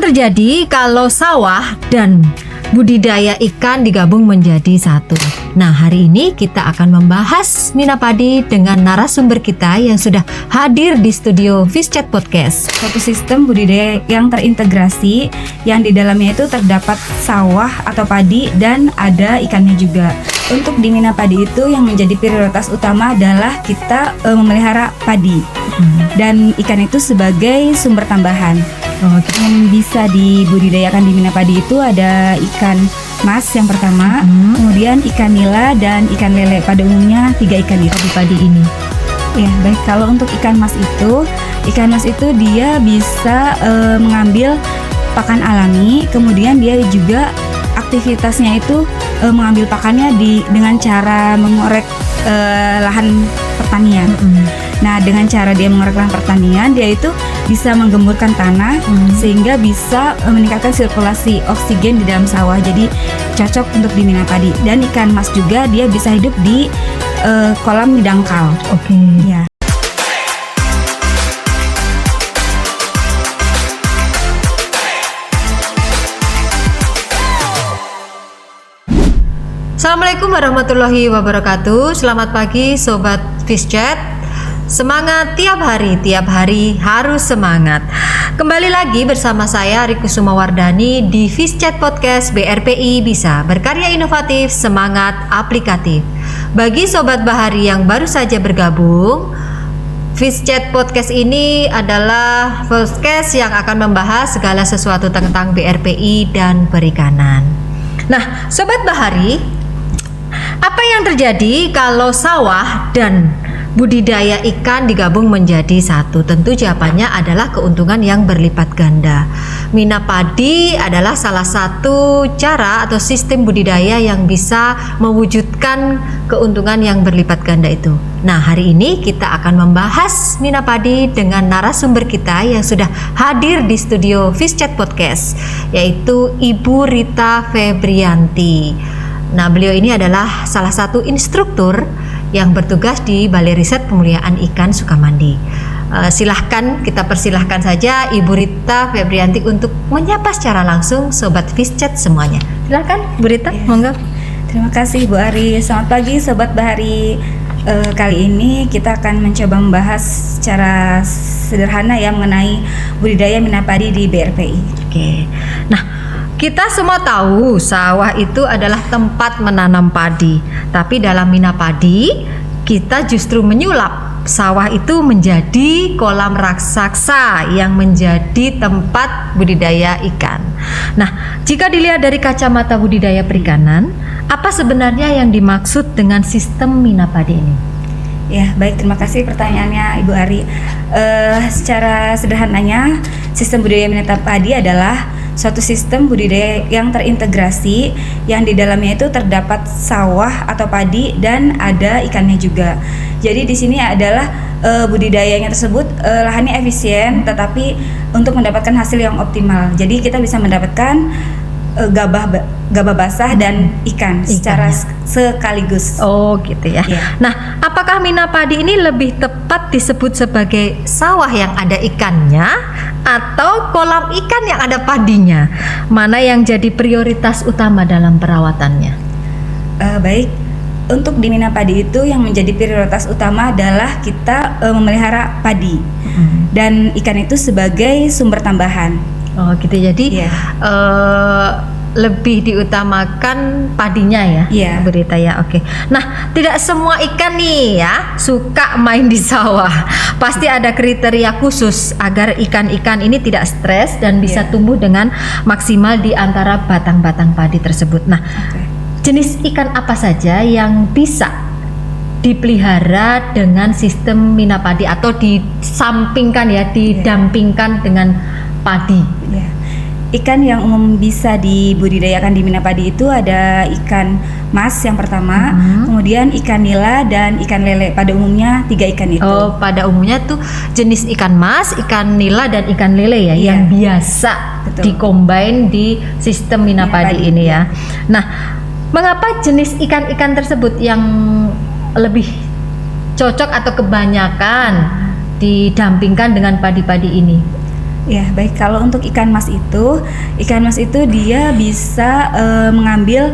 terjadi kalau sawah dan budidaya ikan digabung menjadi satu? Nah, hari ini kita akan membahas Minapadi dengan narasumber kita yang sudah hadir di studio Fishchat Podcast. Suatu sistem budidaya yang terintegrasi, yang di dalamnya itu terdapat sawah atau padi dan ada ikannya juga. Untuk di Minapadi itu yang menjadi prioritas utama adalah kita memelihara padi dan ikan itu sebagai sumber tambahan. Yang bisa dibudidayakan di Minapadi itu ada ikan mas yang pertama, kemudian ikan nila dan ikan lele. Pada umumnya 3 ikan itu di padi ini. Ya, baik. Kalau untuk ikan mas itu dia bisa mengambil pakan alami, kemudian dia juga aktivitasnya itu mengambil pakannya dengan cara mengorek lahan pertanian. Nah, dengan cara dia mengorek lahan pertanian, dia itu bisa menggemburkan tanah sehingga bisa meningkatkan sirkulasi oksigen di dalam sawah. Jadi cocok untuk di Minapadi. Dan ikan mas juga dia bisa hidup di kolam dangkal. Oke. Ya. Assalamualaikum warahmatullahi wabarakatuh. Selamat pagi Sobat Fishchat. Semangat tiap hari harus semangat. Kembali lagi bersama saya Riku Sumawardani di Fishchat Podcast BRPI Bisa Berkarya Inovatif, Semangat Aplikatif. Bagi Sobat Bahari yang baru saja bergabung, Fishchat Podcast ini adalah podcast yang akan membahas segala sesuatu tentang BRPI dan perikanan. Nah, Sobat Bahari, apa yang terjadi kalau sawah dan budidaya ikan digabung menjadi satu? Tentu jawabannya adalah keuntungan yang berlipat ganda. Minapadi adalah salah satu cara atau sistem budidaya yang bisa mewujudkan keuntungan yang berlipat ganda itu. Nah, hari ini kita akan membahas Minapadi dengan narasumber kita yang sudah hadir di studio Fishchat Podcast, yaitu Ibu Rita Febrianti. Nah, beliau ini adalah salah satu instruktur yang bertugas di Balai Riset Pemuliaan Ikan Sukamandi. Silahkan, kita persilahkan saja Ibu Rita Febrianti untuk menyapa secara langsung Sobat Fishchat semuanya. Silahkan Bu Rita, monggo. Terima kasih Bu Ari. Selamat pagi Sobat Bahari. Kali ini kita akan mencoba membahas secara sederhana ya mengenai budidaya Minapadi di BRPI. Oke. Nah, kita semua tahu sawah itu adalah tempat menanam padi. Tapi dalam Minapadi kita justru menyulap sawah itu menjadi kolam raksasa yang menjadi tempat budidaya ikan. Nah, jika dilihat dari kacamata budidaya perikanan, apa sebenarnya yang dimaksud dengan sistem Minapadi ini? Ya, baik, terima kasih pertanyaannya Ibu Ari. Secara sederhananya, sistem budidaya Minapadi adalah suatu sistem budidaya yang terintegrasi, yang di dalamnya itu terdapat sawah atau padi dan ada ikannya juga. Jadi di sini adalah budidayanya tersebut lahannya efisien, tetapi untuk mendapatkan hasil yang optimal. Jadi kita bisa mendapatkan gabah basah dan ikan secara sekaligus. Oh gitu ya. Nah, apakah Minapadi ini lebih tepat disebut sebagai sawah yang ada ikannya atau kolam ikan yang ada padinya? Mana yang jadi prioritas utama dalam perawatannya? Baik, untuk di Minapadi itu yang menjadi prioritas utama adalah kita memelihara padi dan ikan itu sebagai sumber tambahan. Oh gitu, jadi lebih diutamakan padinya ya, Bu Rita ya. Oke. Nah, tidak semua ikan nih ya suka main di sawah. Pasti ada kriteria khusus agar ikan-ikan ini tidak stres dan bisa tumbuh dengan maksimal di antara batang-batang padi tersebut. Nah, jenis ikan apa saja yang bisa dipelihara dengan sistem Minapadi atau disampingkan ya, didampingkan dengan padi? Ikan yang umum bisa dibudidayakan di Minapadi itu ada ikan mas yang pertama, kemudian ikan nila dan ikan lele. Pada umumnya 3 ikan itu. Oh, pada umumnya tuh jenis ikan mas, ikan nila dan ikan lele ya, yang biasa dikombin di sistem Minapadi ini ya. Nah, mengapa jenis ikan-ikan tersebut yang lebih cocok atau kebanyakan didampingkan dengan padi-padi ini? Ya, baik. Kalau untuk ikan mas itu dia bisa mengambil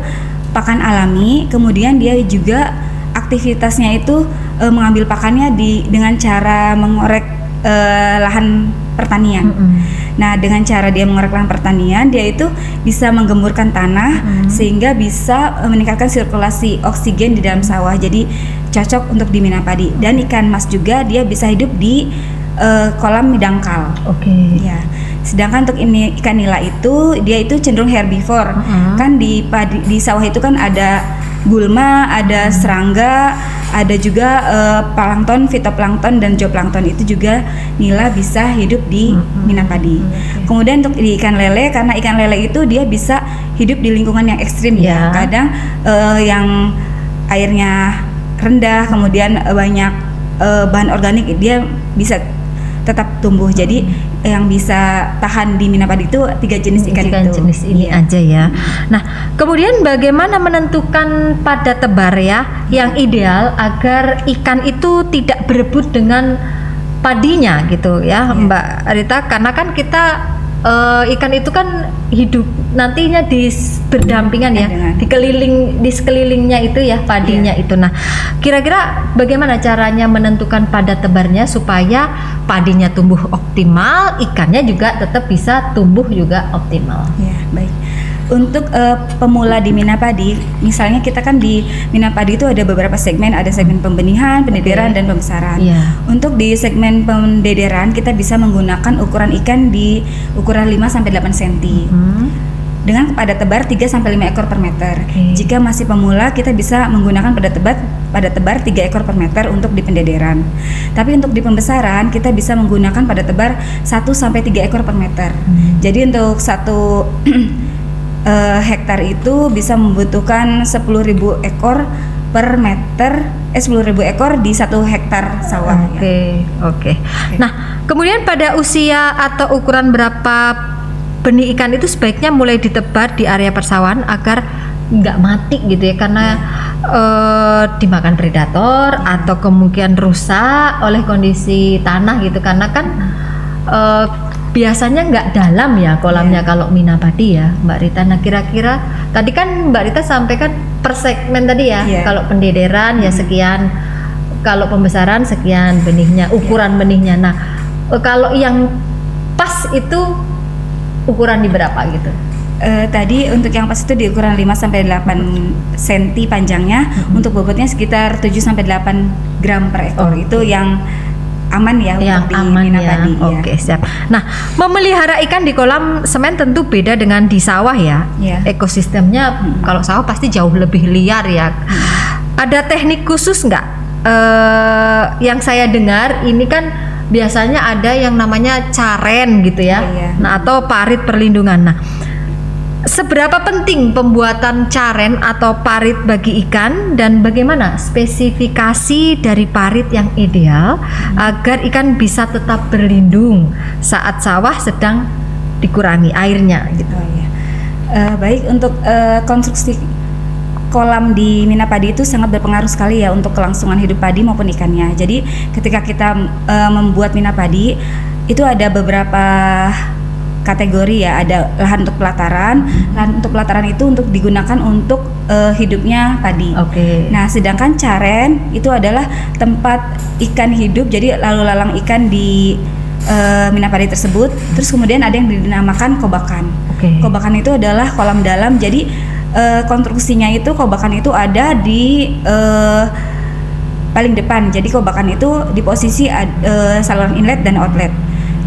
pakan alami, kemudian dia juga aktivitasnya itu mengambil pakannya dengan cara mengorek lahan pertanian. Nah, dengan cara dia mengorek lahan pertanian, dia itu bisa menggemburkan tanah sehingga bisa meningkatkan sirkulasi oksigen di dalam sawah. Jadi cocok untuk di Minapadi. Dan ikan mas juga dia bisa hidup di kolam dangkal. Ya. Sedangkan untuk ini ikan nila itu dia itu cenderung herbivore. Kan di sawah itu kan ada gulma, ada serangga, ada juga plankton, fitoplankton dan zooplankton. Itu juga nila bisa hidup di Minapadi. Kemudian untuk di ikan lele, karena ikan lele itu dia bisa hidup di lingkungan yang ekstrim ya. Kadang yang airnya rendah, kemudian banyak bahan organik, dia bisa tetap tumbuh. Jadi yang bisa tahan di Minapadi itu 3 jenis ikan itu. Jenis ini aja ya. Nah, kemudian bagaimana menentukan pada tebar ya yang ideal agar ikan itu tidak berebut dengan padinya gitu ya, Mbak Rita? Karena kan kita ikan itu kan hidup nantinya berdampingan ya, di sekelilingnya itu ya padinya itu. Nah, kira-kira bagaimana caranya menentukan pada tebarnya supaya padinya tumbuh optimal, ikannya juga tetap bisa tumbuh juga optimal? Ya, baik. Untuk pemula di Minapadi, misalnya kita kan di Minapadi itu ada beberapa segmen, ada segmen pembenihan, pendederan, dan pembesaran. Untuk di segmen pendederan kita bisa menggunakan ukuran ikan di ukuran 5-8 cm. Dengan pada tebar 3-5 ekor per meter. Jika masih pemula kita bisa menggunakan pada tebar 3 ekor per meter untuk di pendederan. Tapi untuk di pembesaran kita bisa menggunakan pada tebar 1-3 ekor per meter. Jadi untuk satu hektar itu bisa membutuhkan 10.000 ekor per meter, 10.000 ekor di 1 hektar sawah. Oke. Nah, kemudian pada usia atau ukuran berapa benih ikan itu sebaiknya mulai ditebar di area persawahan agar nggak mati gitu ya, karena dimakan predator atau kemungkinan rusak oleh kondisi tanah gitu, karena kan biasanya nggak dalam ya kolamnya kalau Minapadi ya, Mbak Rita. Nah, kira-kira tadi kan Mbak Rita sampaikan per segmen tadi ya, kalau pendederan ya sekian, kalau pembesaran sekian benihnya, ukuran benihnya. Nah, kalau yang pas itu ukuran di berapa gitu? Tadi untuk yang pas itu di ukuran 5-8 cm panjangnya, untuk bobotnya sekitar 7-8 gram per ekor. Itu yang aman ya, yang untuk aman di Minapadi. Oke, siap. Nah, memelihara ikan di kolam semen tentu beda dengan di sawah ya. Ekosistemnya kalau sawah pasti jauh lebih liar ya. Ada teknik khusus nggak? Yang saya dengar ini kan biasanya ada yang namanya caren gitu ya. Nah, atau parit perlindungan. Nah, seberapa penting pembuatan caren atau parit bagi ikan, dan bagaimana spesifikasi dari parit yang ideal agar ikan bisa tetap berlindung saat sawah sedang dikurangi airnya gitu? Baik, untuk konstruksi kolam di Minapadi itu sangat berpengaruh sekali ya untuk kelangsungan hidup padi maupun ikannya. Jadi ketika kita membuat Minapadi itu ada beberapa kategori ya, ada lahan untuk pelataran. Lahan untuk pelataran itu untuk digunakan untuk hidupnya padi. Nah, sedangkan caren itu adalah tempat ikan hidup, jadi lalu lalang ikan di Minapadi tersebut. Terus kemudian ada yang dinamakan kobakan. Kobakan itu adalah kolam dalam, jadi konstruksinya itu kobakan itu ada di paling depan. Jadi kobakan itu di posisi saluran inlet dan outlet.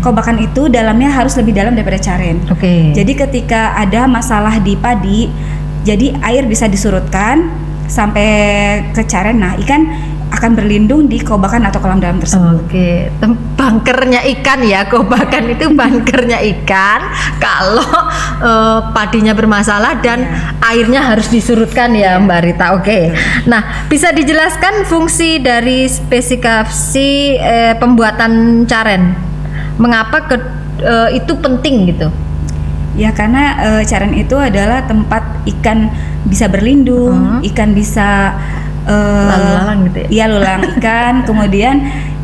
Kobakan itu dalamnya harus lebih dalam daripada caren. Jadi ketika ada masalah di padi, jadi air bisa disurutkan sampai ke caren. Nah, ikan akan berlindung di kobakan atau kolam dalam tersebut. Bunkernya ikan ya, kobakan itu bunkernya ikan kalau padinya bermasalah dan airnya harus disurutkan ya, Mbak Rita. Nah, bisa dijelaskan fungsi dari spesifikasi pembuatan caren? Mengapa itu penting gitu? Ya, karena caren itu adalah tempat ikan bisa berlindung, ikan bisa lalu lalang gitu ya. Iya, lulang ikan. Kemudian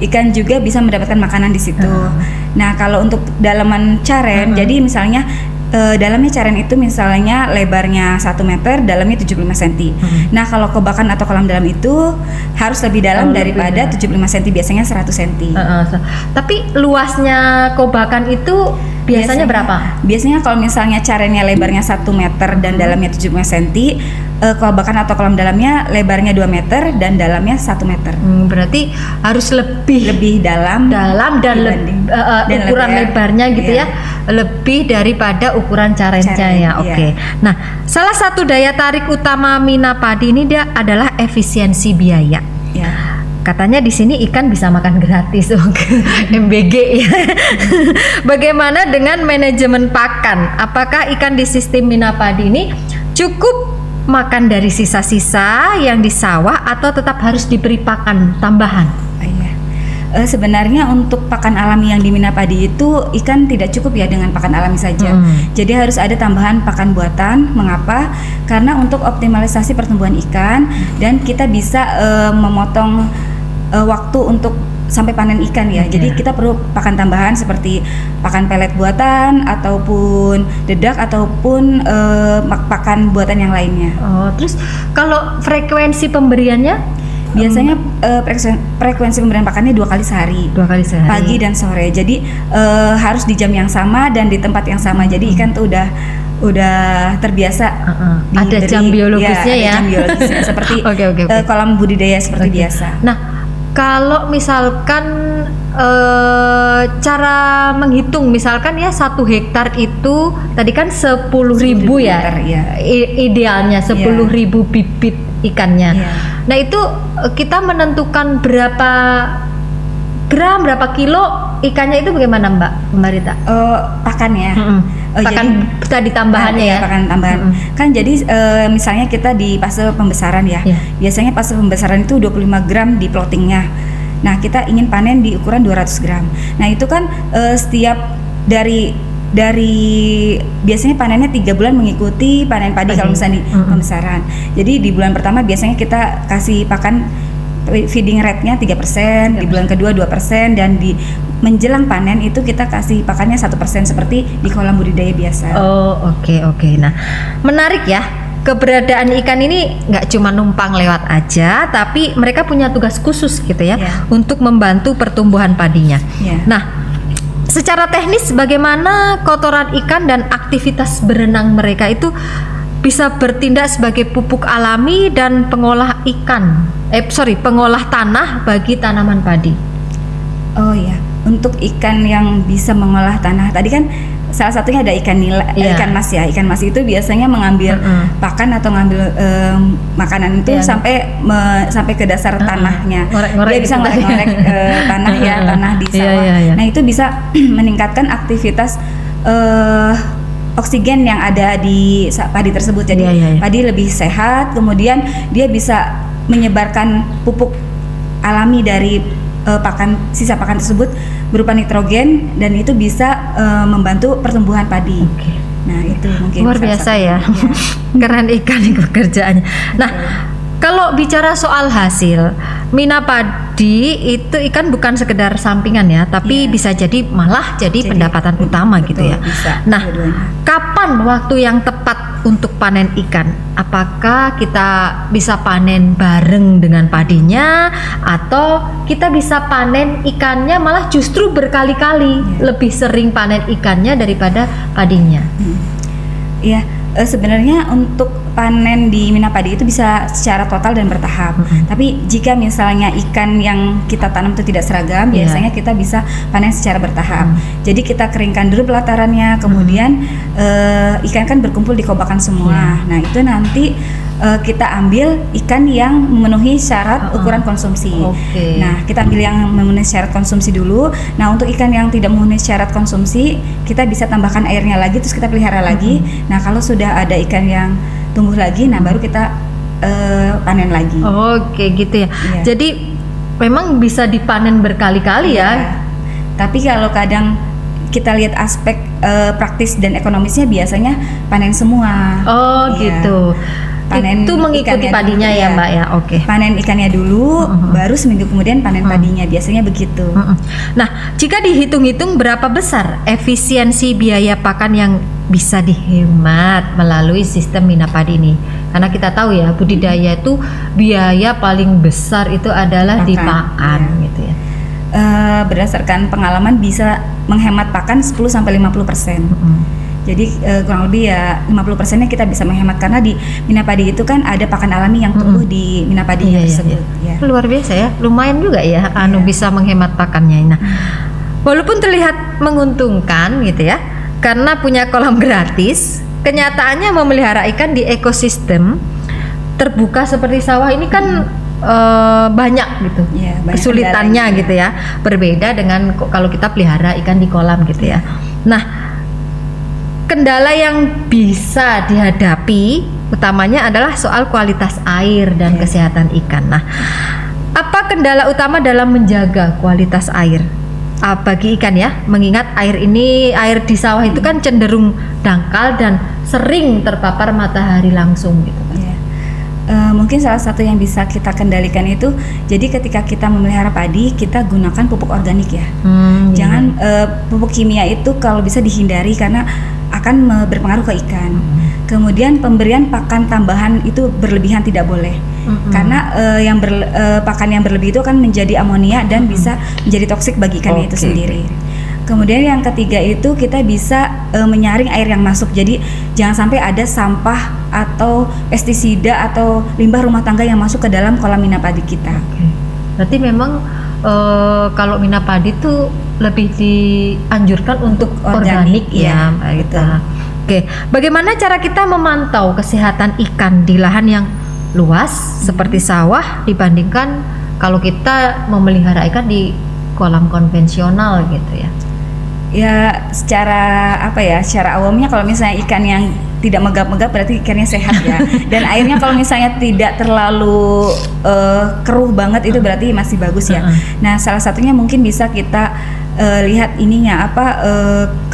ikan juga bisa mendapatkan makanan di situ. Nah, kalau untuk dalaman caren, jadi misalnya dalamnya caren itu misalnya lebarnya 1 meter, dalamnya 75 cm. Nah, kalau kobakan atau kolam dalam itu harus lebih dalam daripada 75 cm, biasanya 100 cm. Tapi luasnya kobakan itu biasanya berapa? Biasanya kalau misalnya carennya lebarnya 1 meter dan dalamnya 75 cm, kobakan atau kolam dalamnya lebarnya 2 meter dan dalamnya 1 meter. Berarti harus lebih dalam dan ukuran lebarnya gitu ya, lebih daripada ukuran carennya ya. Oke. Nah, salah satu daya tarik utama Mina Padi ini dia adalah efisiensi biaya. Ya. Katanya di sini ikan bisa makan gratis, MBG ya. Bagaimana dengan manajemen pakan? Apakah ikan di sistem Mina Padi ini cukup makan dari sisa-sisa yang di sawah atau tetap harus diberi pakan tambahan? Sebenarnya untuk pakan alami yang di Mina Padi itu ikan tidak cukup ya dengan pakan alami saja. Jadi harus ada tambahan pakan buatan. Mengapa? Karena untuk optimalisasi pertumbuhan ikan dan kita bisa memotong waktu untuk sampai panen ikan ya. Jadi kita perlu pakan tambahan seperti pakan pelet buatan ataupun dedak ataupun pakan buatan yang lainnya. Terus kalau frekuensi pemberiannya? Biasanya frekuensi pemberian pakannya 2 kali sehari. 2 kali sehari. Pagi dan sore. Jadi harus di jam yang sama dan di tempat yang sama. Jadi ikan tuh udah terbiasa. Ada jam biologisnya ya. Ada jam biologisnya seperti kolam budidaya seperti biasa. Nah, kalau misalkan cara menghitung misalkan ya 1 hektar itu tadi kan 10.000 ya. Idealnya 10.000 bibit ikannya. Nah, itu kita menentukan berapa gram, berapa kilo ikannya itu bagaimana Mbak Rita? Pakannya. Pakan tadi tambahannya ya. Pakan tambahan. Kan jadi misalnya kita di fase pembesaran ya. Biasanya fase pembesaran itu 25 gram di plottingnya. Nah, kita ingin panen di ukuran 200 gram. Nah, itu kan setiap dari biasanya panennya 3 bulan mengikuti panen padi kalau misalnya di pembesaran. Jadi di bulan pertama biasanya kita kasih pakan feeding rate-nya 3%, di bulan kedua 2%, dan di menjelang panen itu kita kasih pakannya 1% seperti di kolam budidaya biasa. Oke. Nah, menarik ya. Keberadaan ikan ini nggak cuma numpang lewat aja, tapi mereka punya tugas khusus gitu ya, untuk membantu pertumbuhan padinya. Nah, secara teknis bagaimana kotoran ikan dan aktivitas berenang mereka itu bisa bertindak sebagai pupuk alami dan pengolah pengolah tanah bagi tanaman padi? Untuk ikan yang bisa mengolah tanah tadi kan salah satunya ada ikan nila, ikan mas ya. Ikan mas itu biasanya mengambil pakan atau ngambil makanan itu sampai ke dasar tanahnya. Dia bisa ngorek-ngorek tanah tanah di sawah. Nah, itu bisa meningkatkan aktivitas oksigen yang ada di padi tersebut. Jadi padi lebih sehat. Kemudian dia bisa menyebarkan pupuk alami dari sisa pakan tersebut berupa nitrogen, dan itu bisa membantu pertumbuhan padi. Nah, itu mungkin luar biasa ya. Keren ikan itu kerjaannya. Nah, kalau bicara soal hasil, Mina Padi itu ikan bukan sekedar sampingan ya, tapi bisa jadi malah jadi pendapatan utama gitu ya. Nah, kapan waktu yang tepat untuk panen ikan? Apakah kita bisa panen bareng dengan padinya, atau kita bisa panen ikannya malah justru berkali-kali, lebih sering panen ikannya daripada padinya? Sebenarnya untuk panen di Mina Padi itu bisa secara total dan bertahap. Tapi jika misalnya ikan yang kita tanam itu tidak seragam, biasanya kita bisa panen secara bertahap. Jadi kita keringkan dulu pelatarannya, kemudian ikan kan berkumpul di kobakan semua. Nah, itu nanti kita ambil ikan yang memenuhi syarat ukuran konsumsi. Nah, kita ambil yang memenuhi syarat konsumsi dulu. Nah, untuk ikan yang tidak memenuhi syarat konsumsi, kita bisa tambahkan airnya lagi, terus kita pelihara lagi. Nah, kalau sudah ada ikan yang tumbuh lagi, nah baru kita panen lagi. Gitu ya. Jadi memang bisa dipanen berkali-kali ya. Tapi kalau kadang kita lihat aspek praktis dan ekonomisnya, biasanya panen semua. Gitu. panen itu mengikuti ikannya padinya dulu, ya Mbak ya. Oke. Panen ikannya dulu, baru seminggu kemudian panen padinya. Biasanya begitu. Nah, jika dihitung-hitung berapa besar efisiensi biaya pakan yang bisa dihemat melalui sistem minapadi ini? Karena kita tahu ya, budidaya itu biaya paling besar itu adalah di pakan gitu ya. Berdasarkan pengalaman bisa menghemat pakan 10-50%. Jadi kurang lebih ya 50%-nya kita bisa menghemat karena di minapadi itu kan ada pakan alami yang tumbuh di minapadinya tersebut. Ya. Luar biasa ya, lumayan juga ya bisa menghemat pakannya. Nah, walaupun terlihat menguntungkan gitu ya, karena punya kolam gratis, kenyataannya memelihara ikan di ekosistem terbuka seperti sawah ini kan banyak gitu, banyak kesulitannya gitu ya. Berbeda dengan kalau kita pelihara ikan di kolam gitu ya. Nah, kendala yang bisa dihadapi utamanya adalah soal kualitas air dan kesehatan ikan. Nah, apa kendala utama dalam menjaga kualitas air bagi ikan ya? Mengingat air di sawah itu kan cenderung dangkal dan sering terpapar matahari langsung gitu kan. Mungkin salah satu yang bisa kita kendalikan itu, jadi ketika kita memelihara padi kita gunakan pupuk organik ya. Jangan pupuk kimia itu kalau bisa dihindari karena akan berpengaruh ke ikan. Kemudian pemberian pakan tambahan itu berlebihan tidak boleh. Karena pakan yang berlebih itu akan menjadi amonia dan bisa menjadi toksik bagi ikannya itu sendiri. Kemudian yang ketiga itu kita bisa menyaring air yang masuk. Jadi jangan sampai ada sampah atau pestisida atau limbah rumah tangga yang masuk ke dalam kolam minapadi kita. Berarti memang kalau minapadi itu lebih dianjurkan untuk organik ya, gitu. Oke, bagaimana cara kita memantau kesehatan ikan di lahan yang luas seperti sawah dibandingkan kalau kita memelihara ikan di kolam konvensional gitu ya? Ya secara secara awamnya kalau misalnya ikan yang tidak megap-megap berarti ikannya sehat ya. Dan airnya kalau misalnya tidak terlalu keruh banget itu berarti masih bagus ya. Nah salah satunya mungkin bisa kita lihat ininya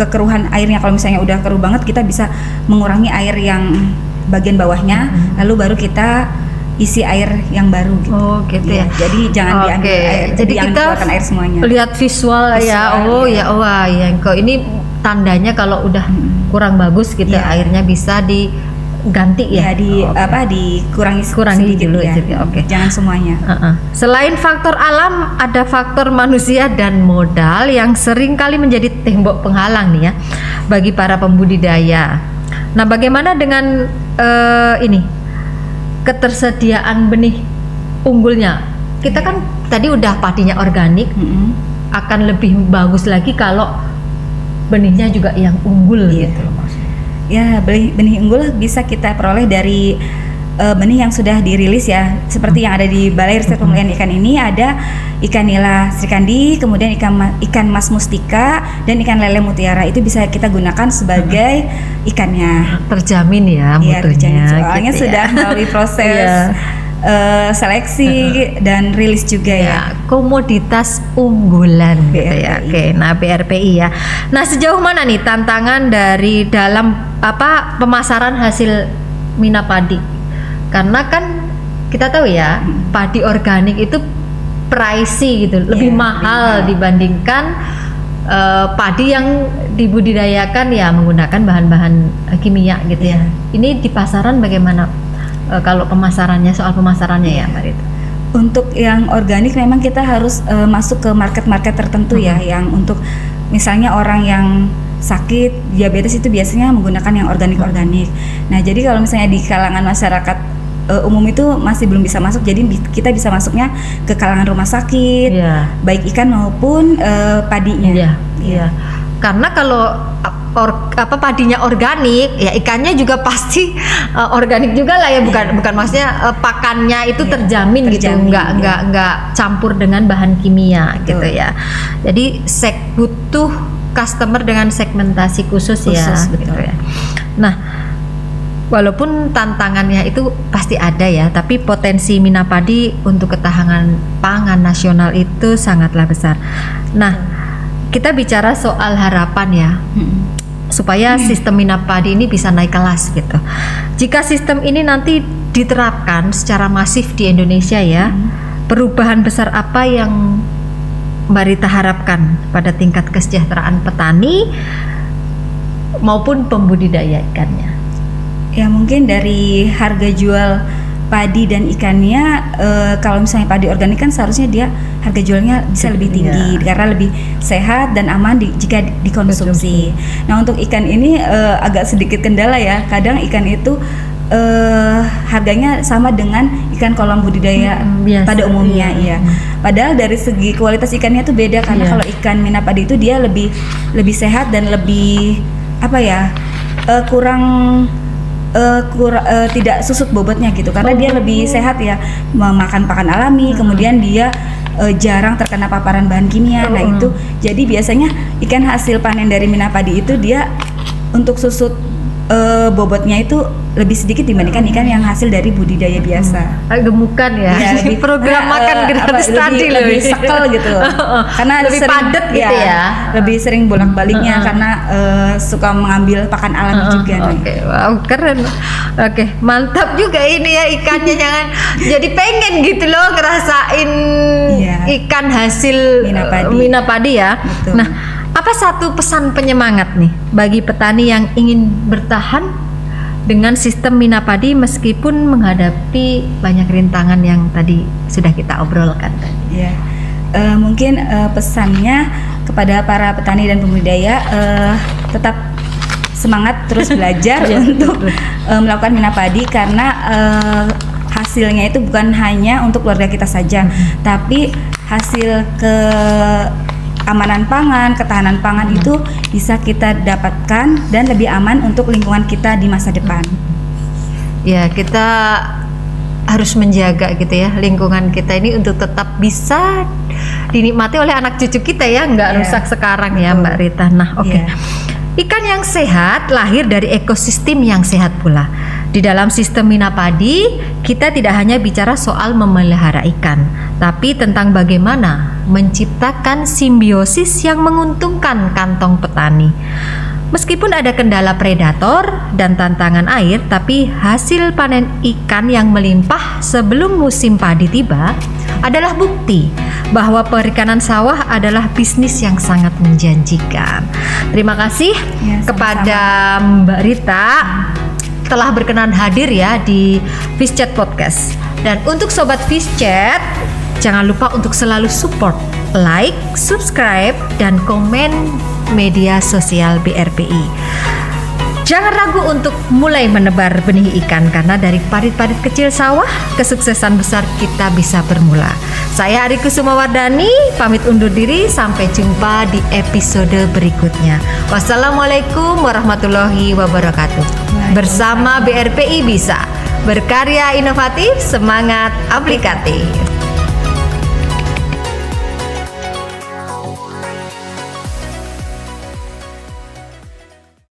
kekeruhan airnya. Kalau misalnya udah keruh banget kita bisa mengurangi air yang bagian bawahnya, lalu baru kita isi air yang baru gitu. Oh gitu ya. Jadi jangan diambil air, jadi kita air semuanya. Lihat visual ya. Kok ini tandanya kalau udah kurang bagus gitu airnya bisa diganti ya. Dikurangi dulu ya. Jangan semuanya. Selain faktor alam, ada faktor manusia dan modal yang sering kali menjadi tembok penghalang nih ya bagi para pembudidaya. Nah, bagaimana dengan ketersediaan benih unggulnya? Kita kan tadi udah padinya organik, akan lebih bagus lagi kalau benihnya juga yang unggul gitu. Ya, benih unggul bisa kita peroleh dari benih yang sudah dirilis ya, seperti yang ada di Balai Riset Pemulihan Ikan ini ada ikan nila srikandi, kemudian ikan mas mustika dan ikan lele mutiara. Itu bisa kita gunakan sebagai ikannya. Terjamin ya mutunya. Terjamin. Soalnya gitu sudah melalui proses seleksi dan rilis juga ya. Komoditas unggulan BRPI. gitu ya. Oke, nah BRPI ya. Nah, sejauh mana nih tantangan dari dalam pemasaran hasil minapadi? Karena kan kita tahu ya, padi organik itu pricey gitu, lebih mahal dibandingkan padi yang dibudidayakan ya menggunakan bahan-bahan kimia gitu ya. Ini di pasaran bagaimana kalau soal pemasarannya ya Mbak Rita? Untuk yang organik memang kita harus masuk ke market-market tertentu ya, yang untuk misalnya orang yang sakit diabetes itu biasanya menggunakan yang organik-organik. Nah jadi kalau misalnya di kalangan masyarakat umum itu masih belum bisa masuk, jadi kita bisa masuknya ke kalangan rumah sakit, baik ikan maupun padinya. Iya. Karena kalau padinya organik, ya ikannya juga pasti organik juga lah ya, bukan maksudnya pakannya itu terjamin gitu, nggak campur dengan bahan kimia gitu ya. Jadi butuh customer dengan segmentasi khusus ya, gitu ya. Nah, walaupun tantangannya itu pasti ada ya, tapi potensi minapadi untuk ketahanan pangan nasional itu sangatlah besar. Nah, kita bicara soal harapan ya, supaya sistem minapadi ini bisa naik kelas gitu. Jika sistem ini nanti diterapkan secara masif di Indonesia ya, perubahan besar apa yang Mbak Rita harapkan pada tingkat kesejahteraan petani maupun pembudidaya ikannya? Ya mungkin dari harga jual padi dan ikannya, kalau misalnya padi organik kan seharusnya dia harga jualnya bisa lebih tinggi karena lebih sehat dan aman jika dikonsumsi. Nah untuk ikan ini agak sedikit kendala ya, kadang ikan itu harganya sama dengan ikan kolam budidaya biasa, pada umumnya ya. Padahal dari segi kualitas ikannya tuh beda karena kalau ikan minapadi itu dia lebih sehat dan lebih tidak susut bobotnya gitu karena dia lebih sehat ya, memakan pakan alami, kemudian dia jarang terkena paparan bahan kimia. Nah itu jadi biasanya ikan hasil panen dari minapadi itu dia untuk susut bobotnya itu lebih sedikit dibandingkan ikan yang hasil dari budidaya biasa. Gemukan ya, lebih program makan gratis tadi lebih sekel gitu karena lebih padat gitu ya. Lebih sering bolak-baliknya karena suka mengambil pakan alami juga. Oke, wow, keren. Oke, mantap juga ini ya ikannya. Jangan jadi pengen gitu loh ngerasain ikan hasil minapadi ya. Betul. Nah, apa satu pesan penyemangat nih bagi petani yang ingin bertahan dengan sistem minapadi meskipun menghadapi banyak rintangan yang tadi sudah kita obrolkan tadi? Ya, mungkin pesannya kepada para petani dan pembudidaya tetap semangat terus belajar untuk melakukan minapadi karena hasilnya itu bukan hanya untuk keluarga kita saja, tapi hasil keamanan pangan, ketahanan pangan itu bisa kita dapatkan dan lebih aman untuk lingkungan kita di masa depan. Ya, kita harus menjaga gitu ya lingkungan kita ini untuk tetap bisa dinikmati oleh anak cucu kita ya, nggak rusak sekarang ya Mbak Rita. Nah, oke. Ikan yang sehat lahir dari ekosistem yang sehat pula. Di dalam sistem minapadi, kita tidak hanya bicara soal memelihara ikan, tapi tentang bagaimana menciptakan simbiosis yang menguntungkan kantong petani. Meskipun ada kendala predator dan tantangan air, tapi hasil panen ikan yang melimpah sebelum musim padi tiba adalah bukti bahwa perikanan sawah adalah bisnis yang sangat menjanjikan. Terima kasih kepada Mbak Rita telah berkenan hadir ya di Fishchat Podcast. Dan untuk Sobat Fishchat, jangan lupa untuk selalu support, like, subscribe, dan komen media sosial BRPI. Jangan ragu untuk mulai menebar benih ikan karena dari parit-parit kecil sawah, kesuksesan besar kita bisa bermula. Saya Ari Kusumawardani, pamit undur diri, sampai jumpa di episode berikutnya. Wassalamualaikum warahmatullahi wabarakatuh. Bersama BRPI bisa berkarya inovatif, semangat aplikatif.